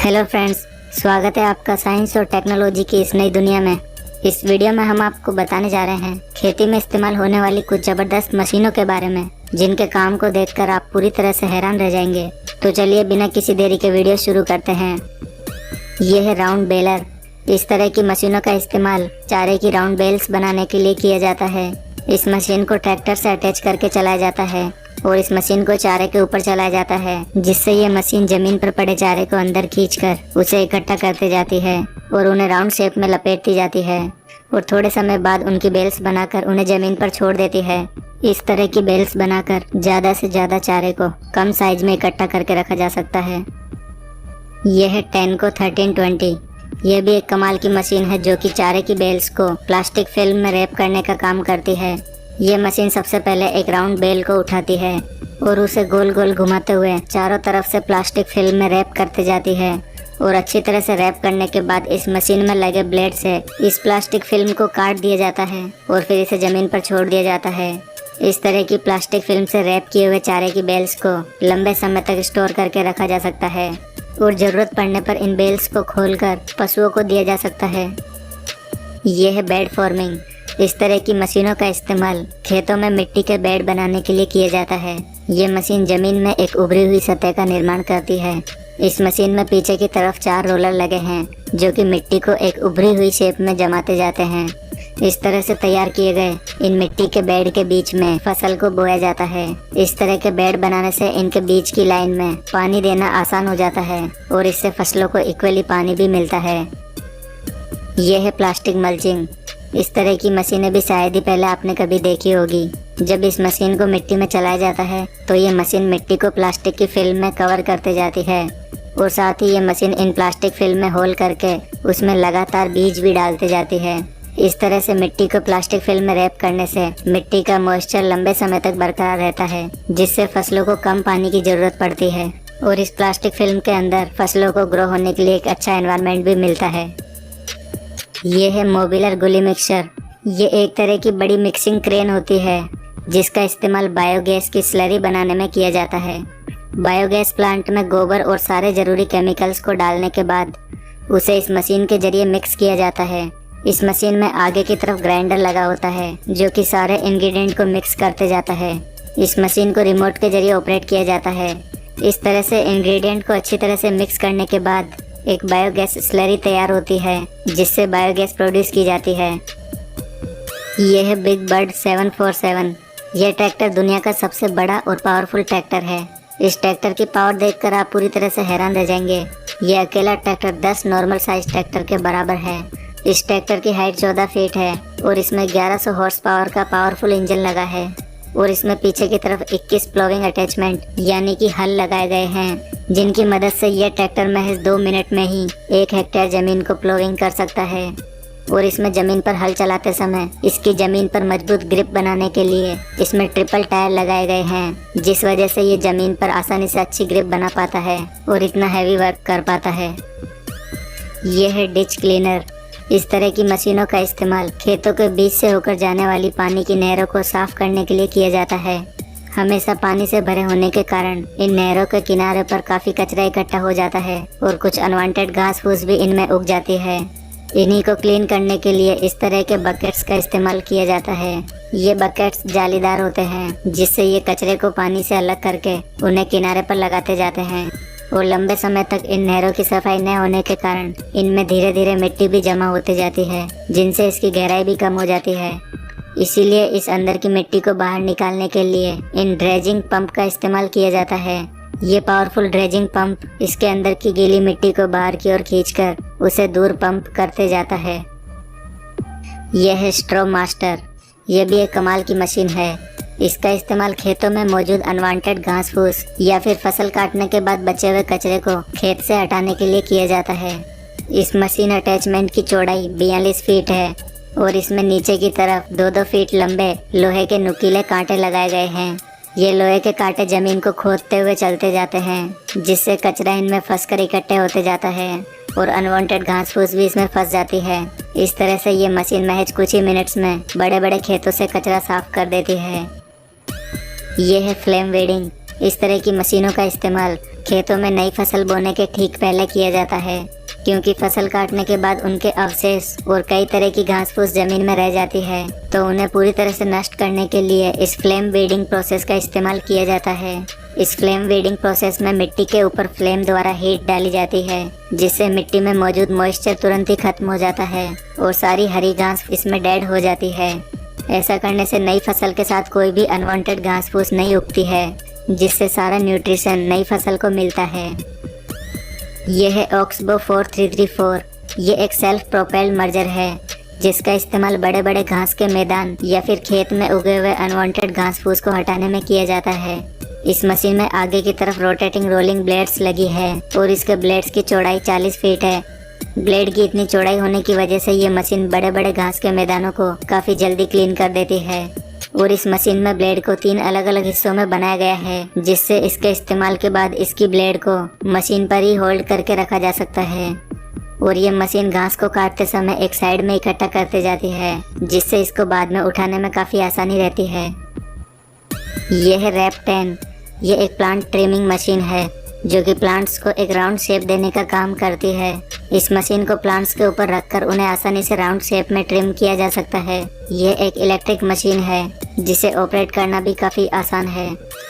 Hello friends, स्वागत है आपका साइंस और टेक्नोलॉजी की इस नई दुनिया में। इस वीडियो में हम आपको बताने जा रहे हैं खेती में इस्तेमाल होने वाली कुछ ज़बरदस्त मशीनों के बारे में, जिनके काम को देखकर आप पूरी तरह से हैरान रह जाएंगे। तो चलिए बिना किसी देरी के वीडियो शुरू करते हैं। ये है राउंड बेलर। इस तरह की मशीनों का इस्तेमाल चारे की राउंड बेल्स बनाने के लिए किया जाता है। इस मशीन को ट्रैक्टर से अटैच करके चलाया जाता है और इस मशीन को चारे के ऊपर चलाया जाता है, जिससे ये मशीन जमीन पर पड़े चारे को अंदर खींचकर उसे इकट्ठा करती जाती है और उन्हें राउंड शेप में लपेटती जाती है और थोड़े समय बाद उनकी बेल्स बनाकर उन्हें जमीन पर छोड़ देती है। इस तरह की बेल्स बनाकर ज़्यादा से ज़्यादा चारे को कम साइज में इकट्ठा करके रखा जा सकता है। यह है टेनको 1320। यह भी एक कमाल की मशीन है जो कि चारे की बेल्स को प्लास्टिक फिल्म में रैप करने का काम करती है। ये मशीन सबसे पहले एक राउंड बेल को उठाती है और उसे गोल गोल घुमाते हुए चारों तरफ से प्लास्टिक फिल्म में रैप करती जाती है और अच्छी तरह से रैप करने के बाद इस मशीन में लगे ब्लेड से इस प्लास्टिक फिल्म को काट दिया जाता है और फिर इसे ज़मीन पर छोड़ दिया जाता है। इस तरह की प्लास्टिक फिल्म से रैप किए हुए चारे की बेल्स को लंबे समय तक स्टोर करके रखा जा सकता है और ज़रूरत पड़ने पर इन बेल्स को खोलकर पशुओं को दिया जा सकता है। ये है बेड फॉर्मिंग। इस तरह की मशीनों का इस्तेमाल खेतों में मिट्टी के बेड बनाने के लिए किया जाता है। ये मशीन जमीन में एक उभरी हुई सतह का निर्माण करती है। इस मशीन में पीछे की तरफ 4 रोलर लगे हैं जो कि मिट्टी को एक उभरी हुई शेप में जमाते जाते हैं। इस तरह से तैयार किए गए इन मिट्टी के बेड के बीच में फसल को बोया जाता है। इस तरह के बेड बनाने से इनके बीच की लाइन में पानी देना आसान हो जाता है और इससे फसलों को इक्वली पानी भी मिलता है। यह है प्लास्टिक मल्चिंग। इस तरह की मशीनें भी शायद ही पहले आपने कभी देखी होगी। जब इस मशीन को मिट्टी में चलाया जाता है तो ये मशीन मिट्टी को प्लास्टिक की फिल्म में कवर करते जाती है और साथ ही ये मशीन इन प्लास्टिक फिल्म में होल करके उसमें लगातार बीज भी डालते जाती है। इस तरह से मिट्टी को प्लास्टिक फिल्म में रैप करने से मिट्टी का मॉइस्चर लंबे समय तक बरकरार रहता है, जिससे फसलों को कम पानी की जरूरत पड़ती है और इस प्लास्टिक फिल्म के अंदर फसलों को ग्रो होने के लिए एक अच्छा एनवायरनमेंट भी मिलता है। ये है मोबिलर गुली मिक्सर। ये एक तरह की बड़ी मिक्सिंग क्रेन होती है जिसका इस्तेमाल बायोगैस की स्लरी बनाने में किया जाता है। बायोगैस प्लांट में गोबर और सारे जरूरी केमिकल्स को डालने के बाद उसे इस मशीन के जरिए मिक्स किया जाता है। इस मशीन में आगे की तरफ ग्राइंडर लगा होता है जो कि सारे इंग्रेडिएंट को मिक्स करते जाता है। इस मशीन को रिमोट के जरिए ऑपरेट किया जाता है। इस तरह से इंग्रेडिएंट को अच्छी तरह से मिक्स करने के बाद एक बायोगैस स्लरी तैयार होती है जिससे बायोगैस प्रोड्यूस की जाती है। यह है बिग बर्ड 747। यह ट्रैक्टर दुनिया का सबसे बड़ा और पावरफुल ट्रैक्टर है। इस ट्रैक्टर की पावर देखकर आप पूरी तरह से हैरान रह जाएंगे। यह अकेला ट्रैक्टर 10 नॉर्मल साइज ट्रैक्टर के बराबर है। इस ट्रैक्टर की हाइट 14 फीट है और इसमें 1100 हॉर्स पावर का पावरफुल इंजन लगा है और इसमें पीछे की तरफ 21 प्लोविंग अटैचमेंट यानी कि हल लगाए गए हैं, जिनकी मदद से यह ट्रैक्टर महज 2 मिनट में ही 1 हेक्टेयर जमीन को प्लोविंग कर सकता है। और इसमें जमीन पर हल चलाते समय इसकी जमीन पर मजबूत ग्रिप बनाने के लिए इसमें ट्रिपल टायर लगाए गए हैं, जिस वजह से ये जमीन पर आसानी से अच्छी ग्रिप बना पाता है और इतना हैवी वर्क कर पाता है। यह है डिच क्लीनर। इस तरह की मशीनों का इस्तेमाल खेतों के बीच से होकर जाने वाली पानी की नहरों को साफ करने के लिए किया जाता है। हमेशा पानी से भरे होने के कारण इन नहरों के किनारे पर काफ़ी कचरा इकट्ठा हो जाता है और कुछ अनवांटेड घास फूस भी इनमें उग जाती है। इन्हीं को क्लीन करने के लिए इस तरह के बकेट्स का इस्तेमाल किया जाता है। ये बकेट्स जालीदार होते हैं जिससे ये कचरे को पानी से अलग करके उन्हें किनारे पर लगाते जाते हैं और लंबे समय तक इन नहरों की सफाई न होने के कारण इनमें धीरे धीरे मिट्टी भी जमा होती जाती है, जिनसे इसकी गहराई भी कम हो जाती है। इसीलिए इस अंदर की मिट्टी को बाहर निकालने के लिए इन ड्रेजिंग पंप का इस्तेमाल किया जाता है। ये पावरफुल ड्रेजिंग पंप इसके अंदर की गीली मिट्टी को बाहर की ओर खींचकर उसे दूर पंप करते जाता है। यह है स्ट्रॉ मास्टर। यह भी एक कमाल की मशीन है। इसका इस्तेमाल खेतों में मौजूद अनवांटेड घास फूस या फिर फसल काटने के बाद बचे हुए कचरे को खेत से हटाने के लिए किया जाता है। इस मशीन अटैचमेंट की चौड़ाई 42 फीट है और इसमें नीचे की तरफ 2-2 फीट लंबे लोहे के नुकीले कांटे लगाए गए हैं। ये लोहे के कांटे जमीन को खोदते हुए चलते जाते हैं, जिससे कचरा इनमें फंसकर इकट्ठे होते जाता है और अनवांटेड घास फूस भी इसमें फंस जाती है। इस तरह से ये मशीन महज कुछ ही मिनट्स में बड़े बड़े खेतों से कचरा साफ कर देती है। ये है फ्लेम वेडिंग। इस तरह की मशीनों का इस्तेमाल खेतों में नई फसल बोने के ठीक पहले किया जाता है, क्योंकि फसल काटने के बाद उनके अवशेष और कई तरह की घास फूस जमीन में रह जाती है, तो उन्हें पूरी तरह से नष्ट करने के लिए इस फ्लेम वीडिंग प्रोसेस का इस्तेमाल किया जाता है। इस फ्लेम वीडिंग प्रोसेस में मिट्टी के ऊपर फ्लेम द्वारा हीट डाली जाती है, जिससे मिट्टी में मौजूद मॉइस्चर तुरंत ही खत्म हो जाता है और सारी हरी घास इसमें डेड हो जाती है। ऐसा करने से नई फसल के साथ कोई भी अनवांटेड घास फूस नहीं उगती है, जिससे सारा न्यूट्रिशन नई फसल को मिलता है। यह है ऑक्सबो 4334। ये एक सेल्फ प्रोपेल्ड मर्जर है, जिसका इस्तेमाल बड़े बड़े घास के मैदान या फिर खेत में उगे हुए अनवांटेड घास फूस को हटाने में किया जाता है। इस मशीन में आगे की तरफ रोटेटिंग रोलिंग ब्लेड्स लगी है और इसके ब्लेड्स की चौड़ाई 40 फीट है। ब्लेड की इतनी चौड़ाई होने की वजह से ये मशीन बड़े बड़े घास के मैदानों को काफ़ी जल्दी क्लीन कर देती है। और इस मशीन में ब्लेड को 3 अलग अलग हिस्सों में बनाया गया है, जिससे इसके इस्तेमाल के बाद इसकी ब्लेड को मशीन पर ही होल्ड करके रखा जा सकता है। और ये मशीन घास को काटते समय एक साइड में इकट्ठा करते जाती है, जिससे इसको बाद में उठाने में काफ़ी आसानी रहती है। यह है रैप 10। ये एक प्लांट ट्रिमिंग मशीन है, जो कि प्लांट्स को एक राउंड शेप देने का काम करती है। इस मशीन को प्लांट्स के ऊपर रखकर उन्हें आसानी से राउंड शेप में ट्रिम किया जा सकता है। यह एक इलेक्ट्रिक मशीन है, जिसे ऑपरेट करना भी काफ़ी आसान है।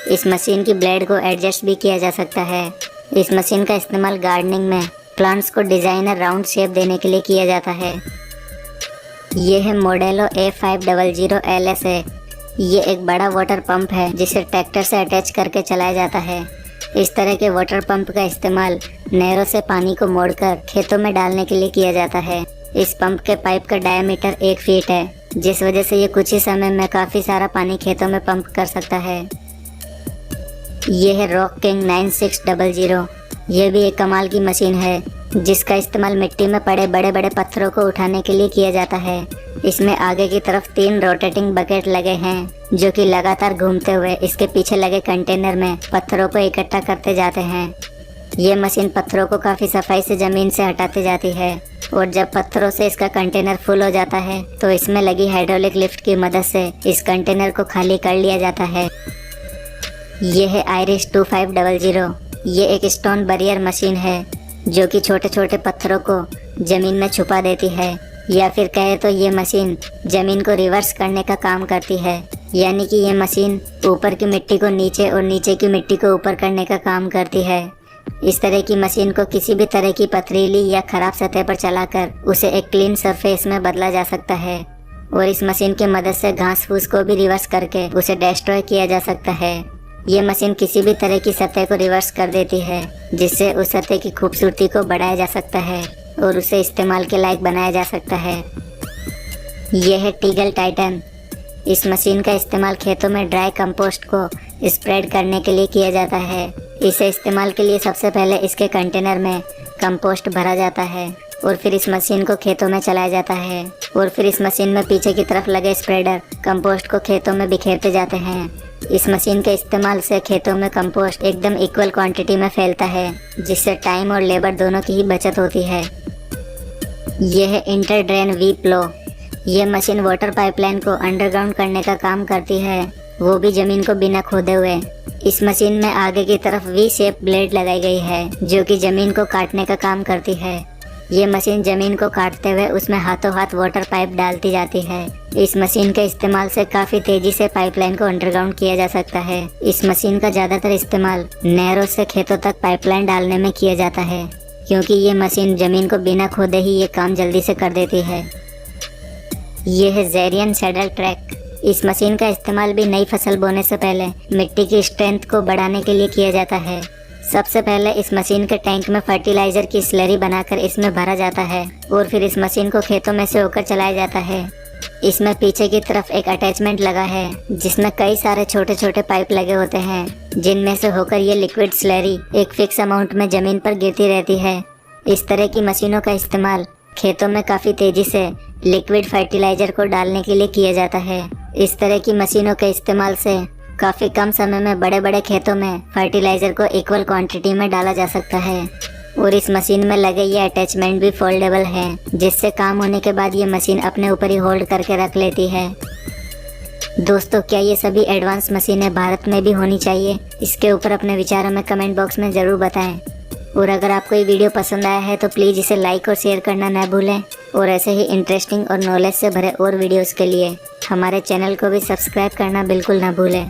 इस मशीन की ब्लेड को एडजस्ट भी किया जा सकता है। इस मशीन का इस्तेमाल गार्डनिंग में प्लांट्स को डिजाइनर राउंड शेप देने के लिए किया जाता है। यह है मॉडेलो A500 LS है। ये एक बड़ा वाटर पंप है, जिसे ट्रैक्टर से अटैच करके चलाया जाता है। इस तरह के वाटर पंप का इस्तेमाल नहरों से पानी को मोड़कर खेतों में डालने के लिए किया जाता है। इस पंप के पाइप का डायमीटर 1 फीट है, जिस वजह से ये कुछ ही समय में काफ़ी सारा पानी खेतों में पंप कर सकता है। ये है रॉक किंग 9600। यह भी एक कमाल की मशीन है, जिसका इस्तेमाल मिट्टी में पड़े बड़े बड़े पत्थरों को उठाने के लिए किया जाता है। इसमें आगे की तरफ 3 रोटेटिंग बकेट लगे हैं, जो कि लगातार घूमते हुए इसके पीछे लगे कंटेनर में पत्थरों को इकट्ठा करते जाते हैं। ये मशीन पत्थरों को काफ़ी सफाई से ज़मीन से हटाते जाती है, और जब पत्थरों से इसका कंटेनर फुल हो जाता है, तो इसमें लगी हाइड्रोलिक लिफ्ट की मदद से इस कंटेनर को खाली कर लिया जाता है। ये है आयरिश 2500। ये एक स्टोन बैरियर मशीन है, जो कि छोटे छोटे पत्थरों को ज़मीन में छुपा देती है, या फिर कहे तो ये मशीन ज़मीन को रिवर्स करने का काम करती है। यानी कि ये मशीन ऊपर की मिट्टी को नीचे और नीचे की मिट्टी को ऊपर करने का काम करती है। इस तरह की मशीन को किसी भी तरह की पथरीली या ख़राब सतह पर चलाकर उसे एक क्लीन सरफेस में बदला जा सकता है, और इस मशीन की मदद से घास फूस को भी रिवर्स करके उसे डिस्ट्रॉय किया जा सकता है। ये मशीन किसी भी तरह की सतह को रिवर्स कर देती है, जिससे उस सतह की खूबसूरती को बढ़ाया जा सकता है और उसे इस्तेमाल के लायक बनाया जा सकता है। यह है टीगल टाइटन। इस मशीन का इस्तेमाल खेतों में ड्राई कंपोस्ट को स्प्रेड करने के लिए किया जाता है। इसे इस्तेमाल के लिए सबसे पहले इसके कंटेनर में कंपोस्ट भरा जाता है, और फिर इस मशीन को खेतों में चलाया जाता है, और फिर इस मशीन में पीछे की तरफ लगे स्प्रेडर कंपोस्ट को खेतों में बिखेरते जाते हैं। इस मशीन के इस्तेमाल से खेतों में कंपोस्ट एकदम इक्वल क्वांटिटी में फैलता है, जिससे टाइम और लेबर दोनों की ही बचत होती है। यह है इंटर ड्रेन वी प्लो। यह मशीन वाटर पाइपलाइन को अंडरग्राउंड करने का काम करती है, वो भी ज़मीन को बिना खोदे हुए। इस मशीन में आगे की तरफ वी शेप ब्लेड लगाई गई है, जो कि ज़मीन को काटने का काम करती है। ये मशीन ज़मीन को काटते हुए उसमें हाथों हाथ वाटर पाइप डालती जाती है। इस मशीन के इस्तेमाल से काफ़ी तेज़ी से पाइपलाइन को अंडरग्राउंड किया जा सकता है। इस मशीन का ज़्यादातर इस्तेमाल नहरों से खेतों तक पाइपलाइन डालने में किया जाता है, क्योंकि ये मशीन ज़मीन को बिना खोदे ही ये काम जल्दी से कर देती है। ये है ज़ेरियन सैडल ट्रैक। इस मशीन का इस्तेमाल भी नई फसल बोने से पहले मिट्टी की स्ट्रेंथ को बढ़ाने के लिए किया जाता है। सबसे पहले इस मशीन के टैंक में फर्टिलाइजर की स्लरी बनाकर इसमें भरा जाता है, और फिर इस मशीन को खेतों में से होकर चलाया जाता है। इसमें पीछे की तरफ एक अटैचमेंट लगा है, जिसमें कई सारे छोटे छोटे पाइप लगे होते हैं, जिनमें से होकर ये लिक्विड स्लरी एक फिक्स अमाउंट में ज़मीन पर गिरती रहती है। इस तरह की मशीनों का इस्तेमाल खेतों में काफ़ी तेज़ी से लिक्विड फर्टिलाइजर को डालने के लिए किया जाता है। इस तरह की मशीनों के इस्तेमाल से काफ़ी कम समय में बड़े बड़े खेतों में फर्टिलाइजर को इक्वल क्वांटिटी में डाला जा सकता है। और इस मशीन में लगे ये अटैचमेंट भी फोल्डेबल है, जिससे काम होने के बाद ये मशीन अपने ऊपर ही होल्ड करके रख लेती है। दोस्तों, क्या ये सभी एडवांस मशीनें भारत में भी होनी चाहिए? इसके ऊपर अपने विचारों में कमेंट बॉक्स में ज़रूर बताएं। और अगर आपको ये वीडियो पसंद आया है तो प्लीज़ इसे लाइक और शेयर करना न भूलें। और ऐसे ही इंटरेस्टिंग और नॉलेज से भरे और वीडियोस के लिए हमारे चैनल को भी सब्सक्राइब करना बिल्कुल ना भूलें।